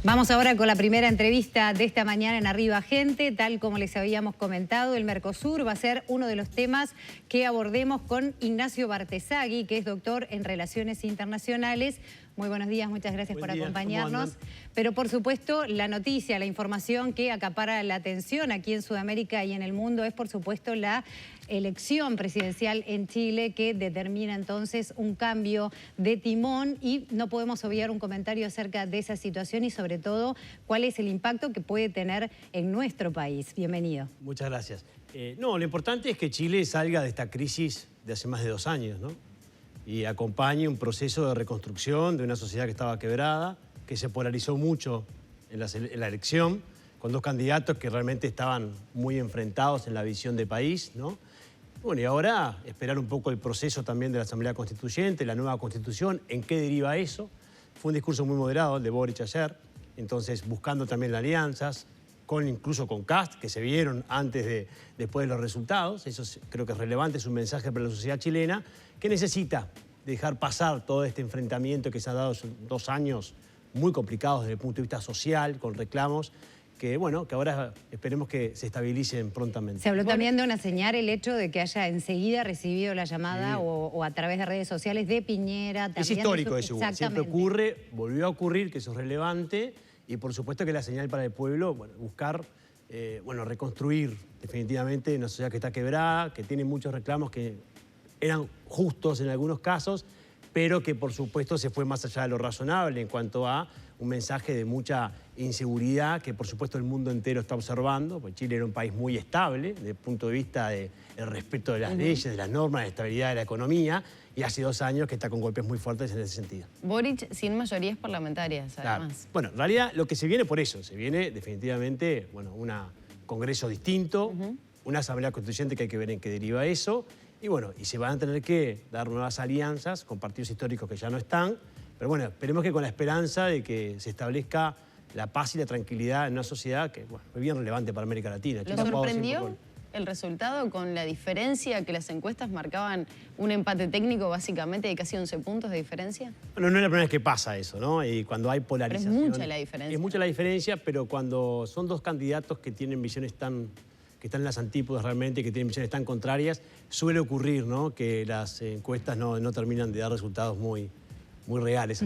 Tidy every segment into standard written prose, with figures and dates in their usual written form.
Vamos ahora con la primera entrevista de esta mañana en Arriba Gente. Tal como les habíamos comentado, el Mercosur va a ser uno de los temas que abordemos con Ignacio Bartesagui, que es doctor en Relaciones Internacionales. Muy buenos días, muchas gracias por acompañarnos. Pero por supuesto, la noticia, la información que acapara la atención aquí en Sudamérica y en el mundo es por supuesto la elección presidencial en Chile, que determina entonces un cambio de timón, y no podemos obviar un comentario acerca de esa situación y sobre todo cuál es el impacto que puede tener en nuestro país. Bienvenido. Muchas gracias. Lo importante es que Chile salga de esta crisis de hace más de 2 años, ¿no? Y acompañe un proceso de reconstrucción de una sociedad que estaba quebrada, que se polarizó mucho en la elección, con 2 candidatos que realmente estaban muy enfrentados en la visión de país, ¿no? Bueno, y ahora esperar un poco el proceso también de la Asamblea Constituyente, la nueva Constitución, en qué deriva eso. Fue un discurso muy moderado el de Boric ayer, entonces buscando también las alianzas, incluso con Kast, que se vieron después de los resultados. Eso creo que es relevante, es un mensaje para la sociedad chilena, que necesita dejar pasar todo este enfrentamiento que se ha dado en 2 años muy complicados desde el punto de vista social, con reclamos, que ahora esperemos que se estabilicen prontamente. Se habló también de una señal, el hecho de que haya enseguida recibido la llamada, sí, o a través de redes sociales de Piñera. También es histórico eso, siempre ocurre, volvió a ocurrir, que eso es relevante, y por supuesto que la señal para el pueblo, buscar, reconstruir definitivamente una sociedad que está quebrada, que tiene muchos reclamos que eran justos en algunos casos, pero que por supuesto se fue más allá de lo razonable en cuanto a un mensaje de mucha inseguridad que por supuesto el mundo entero está observando, porque Chile era un país muy estable desde el punto de vista del respeto de las leyes, de las normas, de estabilidad de la economía, y hace 2 años que está con golpes muy fuertes en ese sentido. Boric sin mayorías parlamentarias, además. Claro. Bueno, en realidad lo que se viene por eso, se viene definitivamente un congreso distinto, una asamblea constituyente que hay que ver en qué deriva eso, y se van a tener que dar nuevas alianzas con partidos históricos que ya no están, pero esperemos que con la esperanza de que se establezca la paz y la tranquilidad en una sociedad que es bien relevante para América Latina. ¿Lo sorprendió el resultado con la diferencia que las encuestas marcaban un empate técnico básicamente de casi 11 puntos de diferencia? Bueno, no es la primera vez que pasa eso, ¿no? Y cuando hay polarización... Pero es mucha la diferencia. Es mucha la diferencia, pero cuando son 2 candidatos que tienen visiones que están en las antípodas realmente, que tienen visiones tan contrarias, suele ocurrir, ¿no?, que las encuestas no terminan de dar resultados muy reales.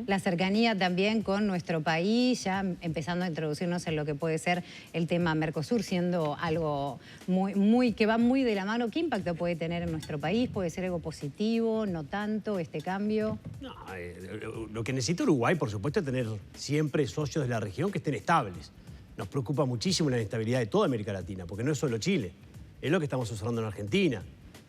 La cercanía también con nuestro país, ya empezando a introducirnos en lo que puede ser el tema Mercosur, siendo algo que va muy de la mano. ¿Qué impacto puede tener en nuestro país? ¿Puede ser algo positivo, no tanto, este cambio? No, lo que necesita Uruguay, por supuesto, es tener siempre socios de la región que estén estables. Nos preocupa muchísimo la inestabilidad de toda América Latina, porque no es solo Chile, es lo que estamos observando en Argentina,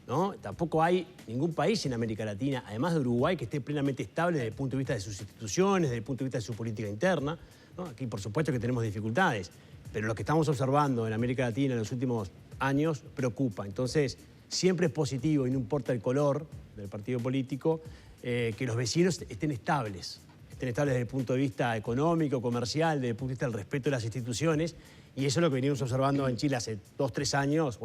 ¿no? Tampoco hay ningún país en América Latina, además de Uruguay, que esté plenamente estable desde el punto de vista de sus instituciones, desde el punto de vista de su política interna, ¿no? Aquí, por supuesto, que tenemos dificultades, pero lo que estamos observando en América Latina en los últimos años preocupa. Entonces, siempre es positivo, y no importa el color del partido político, que los vecinos estén estables desde el punto de vista económico, comercial, desde el punto de vista del respeto de las instituciones, y eso es lo que venimos observando en Chile hace 2 o 3 años,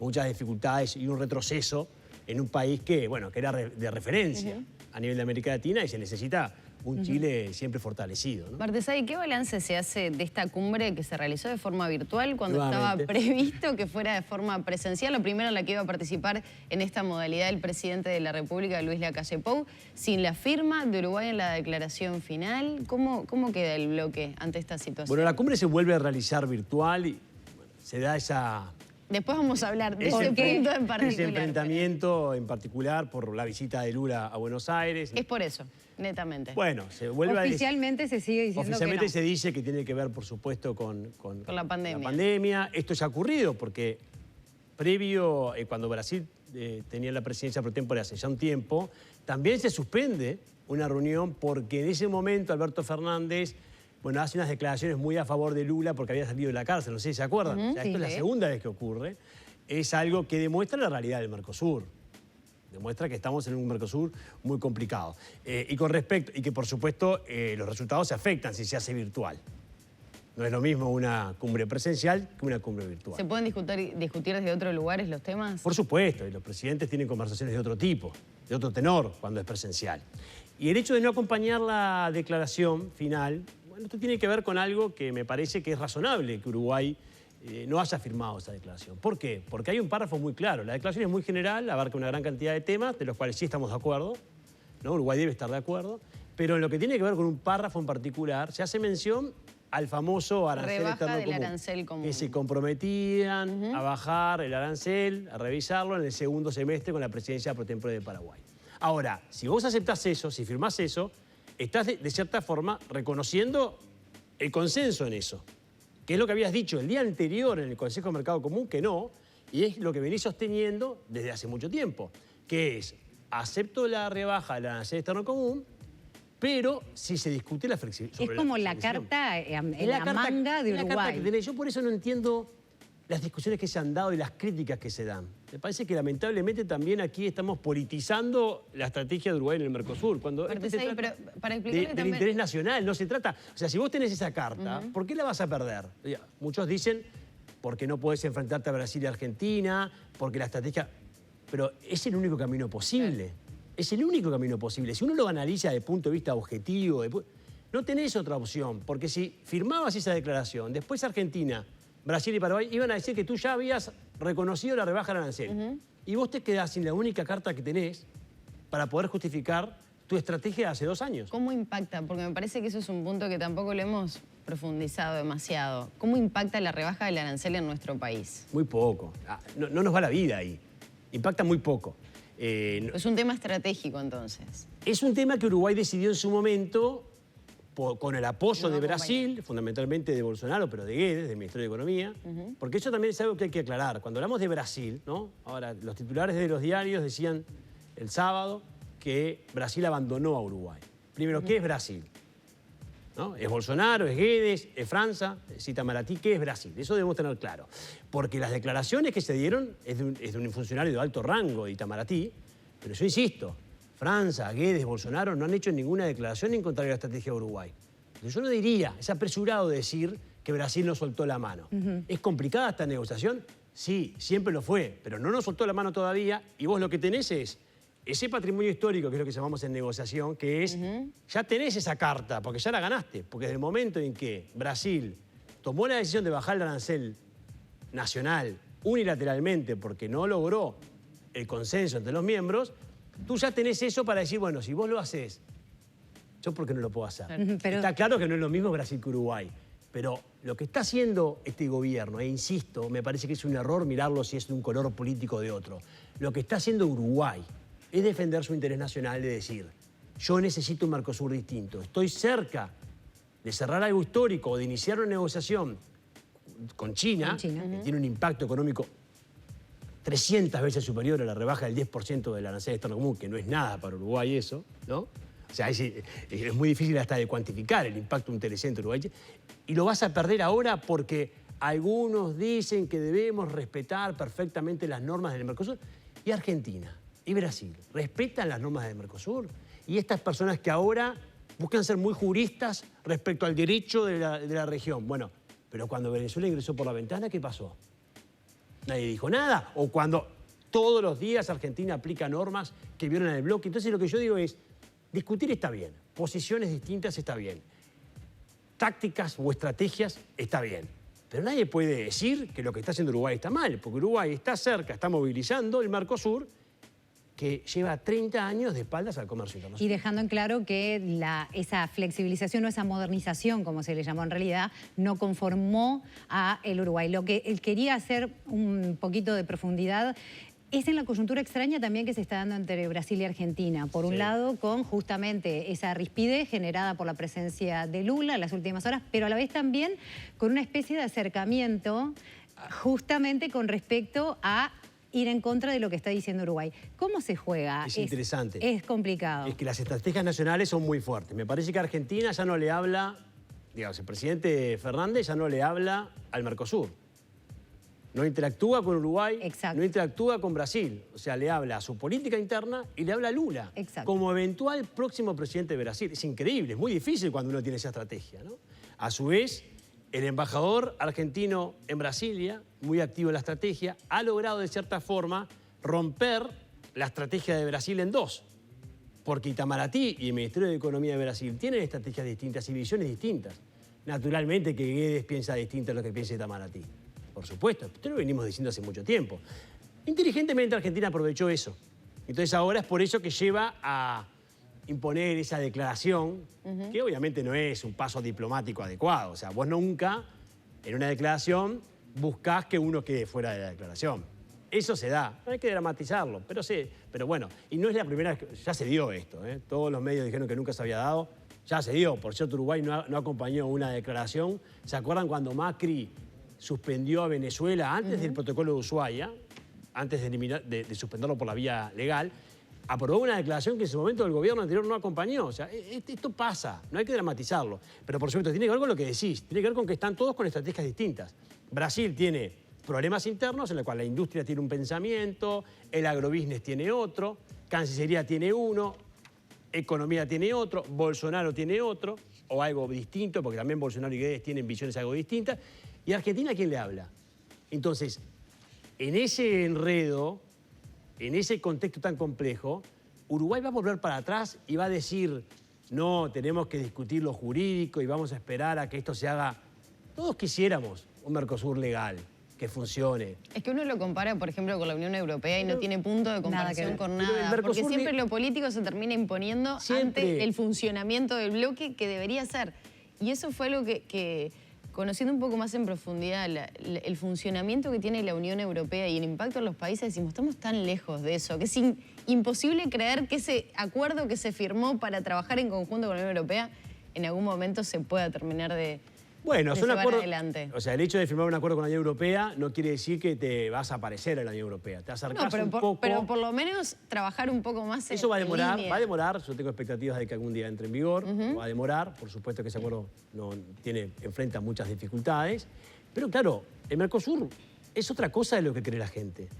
muchas dificultades y un retroceso en un país que era de referencia a nivel de América Latina, y se necesita un Chile siempre fortalecido, ¿no? Bartesagui, ¿qué balance se hace de esta cumbre que se realizó de forma virtual cuando estaba previsto que fuera de forma presencial? La primera en la que iba a participar en esta modalidad el presidente de la República, Luis Lacalle Pou, sin la firma de Uruguay en la declaración final. ¿Cómo queda el bloque ante esta situación? Bueno, la cumbre se vuelve a realizar virtual y se da esa... Después vamos a hablar de ese punto en particular. Ese enfrentamiento en particular por la visita de Lula a Buenos Aires. Es por eso, netamente. Bueno, se vuelve oficialmente se sigue diciendo oficialmente que no. se dice que tiene que ver, por supuesto, con la pandemia. La pandemia. Esto ya ha ocurrido porque previo, cuando Brasil tenía la presidencia pro tempore hace ya un tiempo, también se suspende una reunión porque en ese momento Alberto Fernández hace unas declaraciones muy a favor de Lula porque había salido de la cárcel, no sé si se acuerdan. Esto es la segunda vez que ocurre. Es algo que demuestra la realidad del Mercosur. Demuestra que estamos en un Mercosur muy complicado. Y que por supuesto los resultados se afectan si se hace virtual. No es lo mismo una cumbre presencial que una cumbre virtual. ¿Se pueden discutir desde otros lugares los temas? Por supuesto, y los presidentes tienen conversaciones de otro tipo, de otro tenor cuando es presencial. Y el hecho de no acompañar la declaración final, Bueno, esto tiene que ver con algo que me parece que es razonable que Uruguay no haya firmado esa declaración. ¿Por qué? Porque hay un párrafo muy claro. La declaración es muy general, abarca una gran cantidad de temas, de los cuales sí estamos de acuerdo, ¿no? Uruguay debe estar de acuerdo, pero en lo que tiene que ver con un párrafo en particular, se hace mención al famoso arancel externo común, arancel común, que se comprometían a bajar el arancel, a revisarlo en el segundo semestre con la presidencia pro tempore de Paraguay. Ahora, si vos aceptás eso, si firmás eso, estás de cierta forma reconociendo el consenso en eso, que es lo que habías dicho el día anterior en el Consejo de Mercado Común, que no, y es lo que venís sosteniendo desde hace mucho tiempo, que es, acepto la rebaja del arancel externo común, pero si se discute la flexibilidad. Es como la carta en la manga de Uruguay. Yo por eso no entiendo las discusiones que se han dado y las críticas que se dan. Me parece que lamentablemente también aquí estamos politizando la estrategia de Uruguay en el Mercosur. Cuando pero para del interés nacional, no se trata... O sea, si vos tenés esa carta, ¿por qué la vas a perder? Muchos dicen porque no podés enfrentarte a Brasil y Argentina, porque la estrategia... Pero es el único camino posible. Es el único camino posible. Si uno lo analiza desde el punto de vista objetivo, no tenés otra opción, porque si firmabas esa declaración, después Argentina, Brasil y Paraguay iban a decir que tú ya habías reconocido la rebaja del arancel. Y vos te quedás sin la única carta que tenés para poder justificar tu estrategia de hace 2 años. ¿Cómo impacta? Porque me parece que eso es un punto que tampoco lo hemos profundizado demasiado. ¿Cómo impacta la rebaja del arancel en nuestro país? Muy poco. No nos va la vida ahí. Impacta muy poco. Es un tema estratégico, entonces. Es un tema que Uruguay decidió en su momento con el apoyo de Brasil, fundamentalmente de Bolsonaro, pero de Guedes, del Ministerio de Economía, porque eso también es algo que hay que aclarar. Cuando hablamos de Brasil, ¿no? Ahora, los titulares de los diarios decían el sábado que Brasil abandonó a Uruguay. Primero, ¿qué es Brasil? ¿No? ¿Es Bolsonaro, es Guedes, es Francia, es Itamaraty? ¿Qué es Brasil? Eso debemos tener claro. Porque las declaraciones que se dieron es de un funcionario de alto rango de Itamaraty, pero yo insisto, Francia, Guedes, Bolsonaro no han hecho ninguna declaración en contra de la estrategia de Uruguay. Yo no diría, es apresurado decir que Brasil no soltó la mano. ¿Es complicada esta negociación? Sí, siempre lo fue, pero no nos soltó la mano todavía y vos lo que tenés es ese patrimonio histórico, que es lo que llamamos en negociación, que es, ya tenés esa carta, porque ya la ganaste, porque desde el momento en que Brasil tomó la decisión de bajar el arancel nacional unilateralmente porque no logró el consenso entre los miembros, tú ya tenés eso para decir, bueno, si vos lo haces, ¿yo por qué no lo puedo hacer? Pero... Está claro que no es lo mismo Brasil que Uruguay, pero lo que está haciendo este gobierno, e insisto, me parece que es un error mirarlo si es de un color político o de otro, lo que está haciendo Uruguay es defender su interés nacional de decir, yo necesito un Mercosur distinto, estoy cerca de cerrar algo histórico o de iniciar una negociación con China, que tiene un impacto económico 300 veces superior a la rebaja del 10% del arancel externo común, que no es nada para Uruguay eso, ¿no? O sea, es muy difícil hasta de cuantificar el impacto de un telecentro uruguayo. Y lo vas a perder ahora porque algunos dicen que debemos respetar perfectamente las normas del Mercosur. Y Argentina y Brasil respetan las normas del Mercosur. Y estas personas que ahora buscan ser muy juristas respecto al derecho de la región. Bueno, pero cuando Venezuela ingresó por la ventana, ¿qué pasó? Nadie dijo nada. O cuando todos los días Argentina aplica normas que violan el bloque. Entonces lo que yo digo es, discutir está bien, posiciones distintas está bien, tácticas o estrategias está bien. Pero nadie puede decir que lo que está haciendo Uruguay está mal, porque Uruguay está cerca, está movilizando el Mercosur, que lleva 30 años de espaldas al comercio internacional. Y dejando en claro que esa flexibilización o esa modernización, como se le llamó en realidad, no conformó a el Uruguay. Lo que él quería hacer un poquito de profundidad es en la coyuntura extraña también que se está dando entre Brasil y Argentina. Por un lado, con justamente esa rispidez generada por la presencia de Lula en las últimas horas, pero a la vez también con una especie de acercamiento justamente con respecto a ir en contra de lo que está diciendo Uruguay. ¿Cómo se juega? Es interesante. Es complicado. Es que las estrategias nacionales son muy fuertes. Me parece que Argentina ya no le habla, digamos, el presidente Fernández ya no le habla al Mercosur. No interactúa con Uruguay, no interactúa con Brasil. O sea, le habla a su política interna y le habla a Lula. Como eventual próximo presidente de Brasil. Es increíble, es muy difícil cuando uno tiene esa estrategia, ¿no? A su vez, el embajador argentino en Brasilia, muy activo en la estrategia, ha logrado de cierta forma romper la estrategia de Brasil en dos. Porque Itamaraty y el Ministerio de Economía de Brasil tienen estrategias distintas y visiones distintas. Naturalmente que Guedes piensa distinto a lo que piensa Itamaraty. Por supuesto, esto lo venimos diciendo hace mucho tiempo. Inteligentemente Argentina aprovechó eso. Entonces ahora es por eso que lleva a imponer esa declaración, que obviamente no es un paso diplomático adecuado. O sea, vos nunca en una declaración buscás que uno quede fuera de la declaración. Eso se da, no hay que dramatizarlo, pero bueno, y no es la primera vez que ya se dio esto, ¿eh? Todos los medios dijeron que nunca se había dado, ya se dio. Por cierto, Uruguay no acompañó una declaración. ¿Se acuerdan cuando Macri suspendió a Venezuela antes del protocolo de Ushuaia, antes de suspenderlo por la vía legal? Aprobó una declaración que en su momento el gobierno anterior no acompañó. O sea, esto pasa, no hay que dramatizarlo. Pero por supuesto, tiene que ver con lo que decís, tiene que ver con que están todos con estrategias distintas. Brasil tiene problemas internos en los cuales la industria tiene un pensamiento, el agrobusiness tiene otro, Cancillería tiene uno, Economía tiene otro, Bolsonaro tiene otro, o algo distinto, porque también Bolsonaro y Guedes tienen visiones algo distintas. ¿Y Argentina a quién le habla? Entonces, en ese enredo, en ese contexto tan complejo, Uruguay va a volver para atrás y va a decir, no, tenemos que discutir lo jurídico y vamos a esperar a que esto se haga. Todos quisiéramos un Mercosur legal, que funcione. Es que uno lo compara, por ejemplo, con la Unión Europea y no tiene punto de comparación con nada, porque siempre lo político se termina imponiendo ante el funcionamiento del bloque que debería ser. Y eso fue algo que conociendo un poco más en profundidad el funcionamiento que tiene la Unión Europea y el impacto en los países, decimos, estamos tan lejos de eso, que es imposible creer que ese acuerdo que se firmó para trabajar en conjunto con la Unión Europea en algún momento se pueda terminar de llevar adelante. O sea, el hecho de firmar un acuerdo con la Unión Europea no quiere decir que te vas a parecer a la Unión Europea. Te acercás un poco. Pero por lo menos trabajar un poco más eso va a demorar. Yo tengo expectativas de que algún día entre en vigor. Va a demorar. Por supuesto que ese acuerdo enfrenta muchas dificultades. Pero claro, el Mercosur es otra cosa de lo que cree la gente.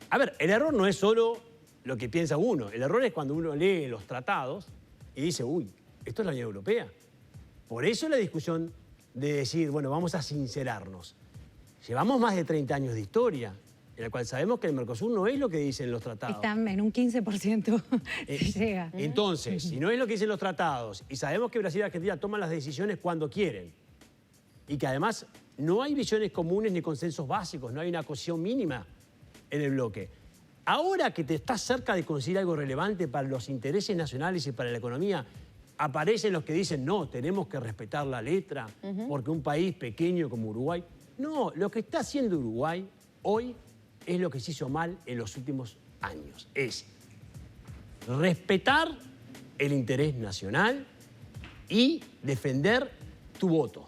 A ver, el error no es solo lo que piensa uno. El error es cuando uno lee los tratados y dice, uy, esto es la Unión Europea. Por eso la discusión de decir, bueno, vamos a sincerarnos. Llevamos más de 30 años de historia, en la cual sabemos que el Mercosur no es lo que dicen los tratados. Están en un 15% llega. Entonces, si no es lo que dicen los tratados, y sabemos que Brasil y Argentina toman las decisiones cuando quieren, y que además no hay visiones comunes ni consensos básicos, no hay una cohesión mínima en el bloque. Ahora que te estás cerca de conseguir algo relevante para los intereses nacionales y para la economía, aparecen los que dicen, no, tenemos que respetar la letra, porque un país pequeño como Uruguay... No, lo que está haciendo Uruguay hoy es lo que se hizo mal en los últimos años. Es respetar el interés nacional y defender tu voto.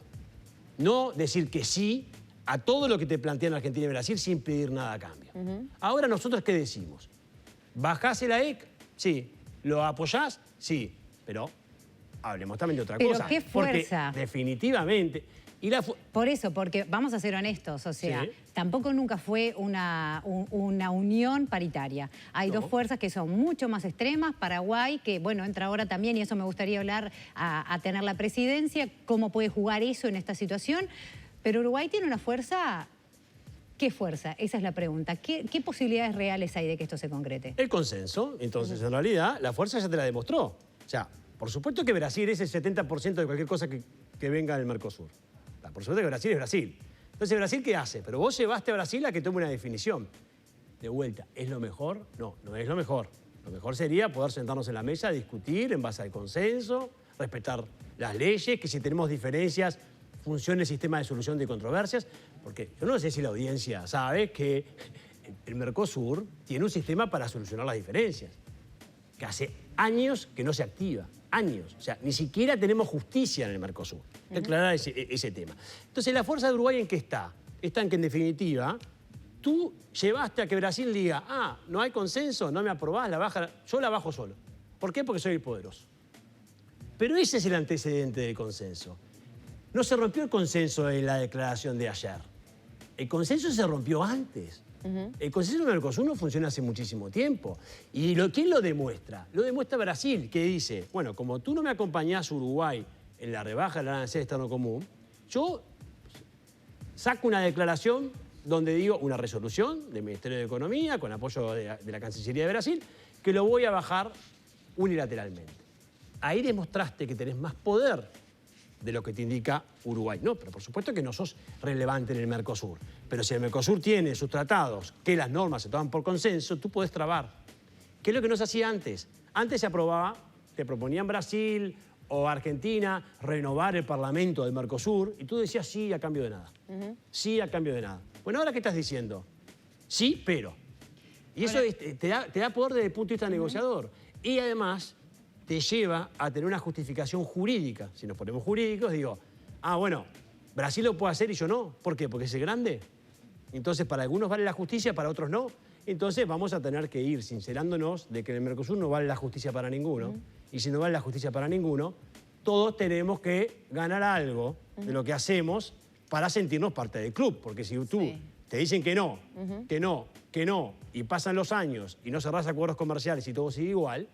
No decir que sí a todo lo que te plantean Argentina y Brasil sin pedir nada a cambio. Ahora, ¿nosotros qué decimos? ¿Bajás el AEC? Sí. ¿Lo apoyás? Sí. Pero hablemos también de otra cosa. ¿Pero qué fuerza? Porque definitivamente... Por eso, porque vamos a ser honestos, o sea, tampoco nunca fue una unión paritaria. Hay dos fuerzas que son mucho más extremas. Paraguay, que bueno, entra ahora también, y eso me gustaría hablar a tener la presidencia, cómo puede jugar eso en esta situación. Pero Uruguay tiene una fuerza... ¿Qué fuerza? Esa es la pregunta. ¿Qué posibilidades reales hay de que esto se concrete? El consenso. Entonces, en realidad, la fuerza ya te la demostró. O sea, por supuesto que Brasil es el 70% de cualquier cosa que venga del Mercosur. Por supuesto que Brasil es Brasil. Entonces, ¿Brasil qué hace? Pero vos llevaste a Brasil a que tome una definición. De vuelta, ¿es lo mejor? No, no es lo mejor. Lo mejor sería poder sentarnos en la mesa, discutir en base al consenso, respetar las leyes, que si tenemos diferencias, funcione el sistema de solución de controversias. Porque yo no sé si la audiencia sabe que el Mercosur tiene un sistema para solucionar las diferencias, que hace años que no se activa. Años. O sea, ni siquiera tenemos justicia en el Mercosur. Hay que aclarar ese tema. Entonces, ¿la fuerza de Uruguay en qué está? Está en que, en definitiva, tú llevaste a que Brasil diga, no hay consenso, no me aprobás, yo la bajo solo. ¿Por qué? Porque soy el poderoso. Pero ese es el antecedente del consenso. No se rompió el consenso en la declaración de ayer. El consenso se rompió antes. El consenso del Mercosur no funciona hace muchísimo tiempo. ¿Y quién lo demuestra? Lo demuestra Brasil, que dice, bueno, como tú no me acompañás, Uruguay, en la rebaja del arancel externo común, yo saco una declaración donde digo, una resolución del Ministerio de Economía, con apoyo de la Cancillería de Brasil, que lo voy a bajar unilateralmente. Ahí demostraste que tenés más poder de lo que te indica Uruguay. No, pero por supuesto que no sos relevante en el Mercosur. Pero si el Mercosur tiene sus tratados, que las normas se toman por consenso, tú podés trabar. ¿Qué es lo que no se hacía antes? Antes se aprobaba, te proponían Brasil o Argentina renovar el Parlamento del Mercosur y tú decías sí a cambio de nada. Sí a cambio de nada. Bueno, ¿ahora qué estás diciendo? Sí, pero. Y eso te da poder desde el punto de vista negociador. Y además te lleva a tener una justificación jurídica. Si nos ponemos jurídicos, digo, bueno, Brasil lo puede hacer y yo no. ¿Por qué? Porque es grande. Entonces, para algunos vale la justicia, para otros no. Entonces, vamos a tener que ir sincerándonos de que en el Mercosur no vale la justicia para ninguno. Y si no vale la justicia para ninguno, todos tenemos que ganar algo de lo que hacemos para sentirnos parte del club. Porque si tú te dicen que no, que no, y pasan los años y no cerrás acuerdos comerciales y todo sigue igual,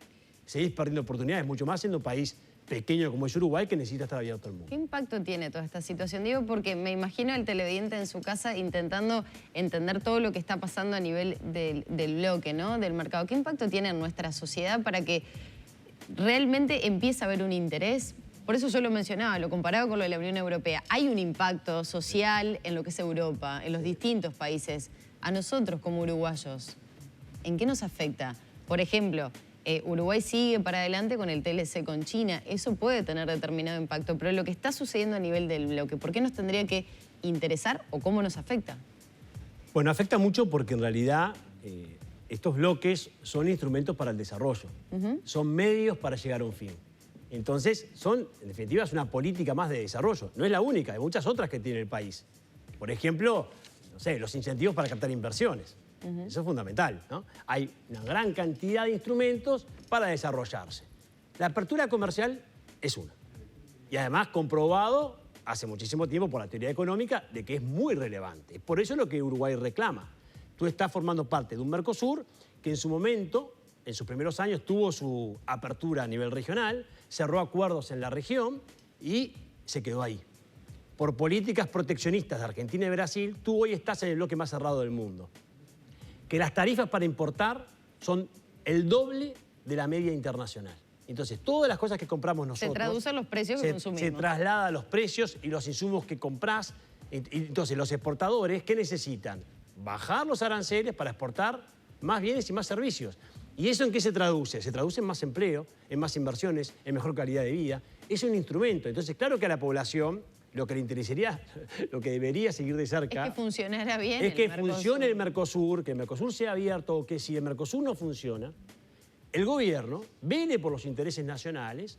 seguís perdiendo oportunidades, mucho más siendo un país pequeño como es Uruguay, que necesita estar abierto al mundo. ¿Qué impacto tiene toda esta situación? Digo, porque me imagino al televidente en su casa intentando entender todo lo que está pasando a nivel del bloque, ¿no? Del mercado. ¿Qué impacto tiene en nuestra sociedad para que realmente empiece a haber un interés? Por eso yo lo mencionaba, lo comparaba con lo de la Unión Europea. Hay un impacto social en lo que es Europa, en los distintos países. A nosotros como uruguayos, ¿en qué nos afecta? Por ejemplo, Uruguay sigue para adelante con el TLC con China. Eso puede tener determinado impacto, pero lo que está sucediendo a nivel del bloque, ¿por qué nos tendría que interesar o cómo nos afecta? Bueno, afecta mucho porque en realidad estos bloques son instrumentos para el desarrollo. Son medios para llegar a un fin. Entonces, en definitiva, es una política más de desarrollo. No es la única, hay muchas otras que tiene el país. Por ejemplo, no sé, los incentivos para captar inversiones. Eso es fundamental, ¿no? Hay una gran cantidad de instrumentos para desarrollarse. La apertura comercial es una. Y además comprobado hace muchísimo tiempo por la teoría económica de que es muy relevante. Por eso es lo que Uruguay reclama. Tú estás formando parte de un Mercosur que en su momento, en sus primeros años, tuvo su apertura a nivel regional, cerró acuerdos en la región y se quedó ahí. Por políticas proteccionistas de Argentina y Brasil, tú hoy estás en el bloque más cerrado del mundo. Que las tarifas para importar son el doble de la media internacional. Entonces, todas las cosas que compramos nosotros... Se traducen los precios que consumimos. Se traslada a los precios y los insumos que comprás. Entonces, los exportadores, ¿qué necesitan? Bajar los aranceles para exportar más bienes y más servicios. ¿Y eso en qué se traduce? Se traduce en más empleo, en más inversiones, en mejor calidad de vida. Es un instrumento. Entonces, claro que a la población lo que le interesaría, lo que debería seguir de cerca... Es que funcionara bien es que funcione el Mercosur, que el Mercosur sea abierto, que si el Mercosur no funciona, el gobierno vele por los intereses nacionales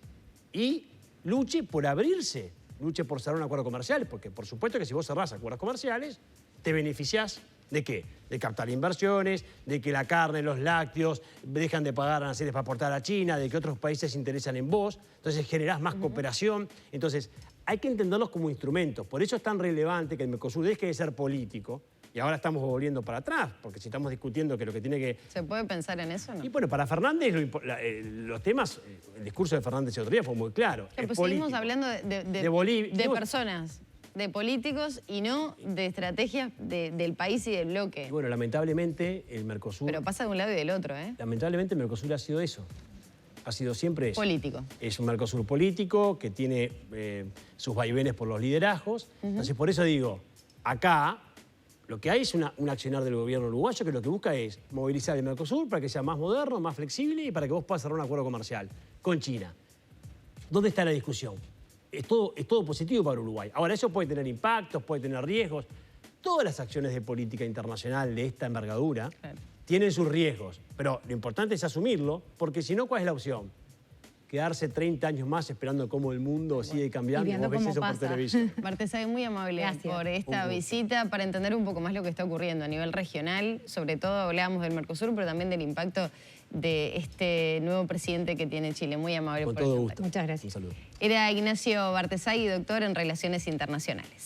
y luche por abrirse, luche por cerrar un acuerdo comercial, porque por supuesto que si vos cerrás acuerdos comerciales, te beneficiás ¿de qué? De captar inversiones, de que la carne, los lácteos dejan de pagar aranceles para exportar a China, de que otros países se interesan en vos, entonces generás más cooperación. Entonces, hay que entenderlos como instrumentos. Por eso es tan relevante que el Mercosur deje de ser político, y ahora estamos volviendo para atrás, porque si estamos discutiendo que lo que tiene que... ¿Se puede pensar en eso o no? Y bueno, para Fernández, los temas, el discurso de Fernández el otro día fue muy claro. Pues seguimos hablando de personas, de políticos y no de estrategias del país y del bloque. Y bueno, lamentablemente el Mercosur... Pero pasa de un lado y del otro, ¿eh? Lamentablemente el Mercosur ha sido eso. Ha sido siempre eso. Político. Es un Mercosur político que tiene sus vaivenes por los liderazgos. Entonces, por eso digo, acá lo que hay es un accionar del gobierno uruguayo que lo que busca es movilizar el Mercosur para que sea más moderno, más flexible y para que vos puedas cerrar un acuerdo comercial con China. ¿Dónde está la discusión? Es todo positivo para Uruguay. Ahora, eso puede tener impactos, puede tener riesgos. Todas las acciones de política internacional de esta envergadura tienen sus riesgos, pero lo importante es asumirlo, porque si no, ¿cuál es la opción? Quedarse 30 años más esperando cómo el mundo sigue cambiando y vos ves eso por televisión. Bartesagui, muy amable por esta visita, para entender un poco más lo que está ocurriendo a nivel regional. Sobre todo hablábamos del Mercosur, pero también del impacto de este nuevo presidente que tiene Chile. Muy amable por todo gusto. Muchas gracias. Un saludo. Era Ignacio Bartesagui, doctor en Relaciones Internacionales.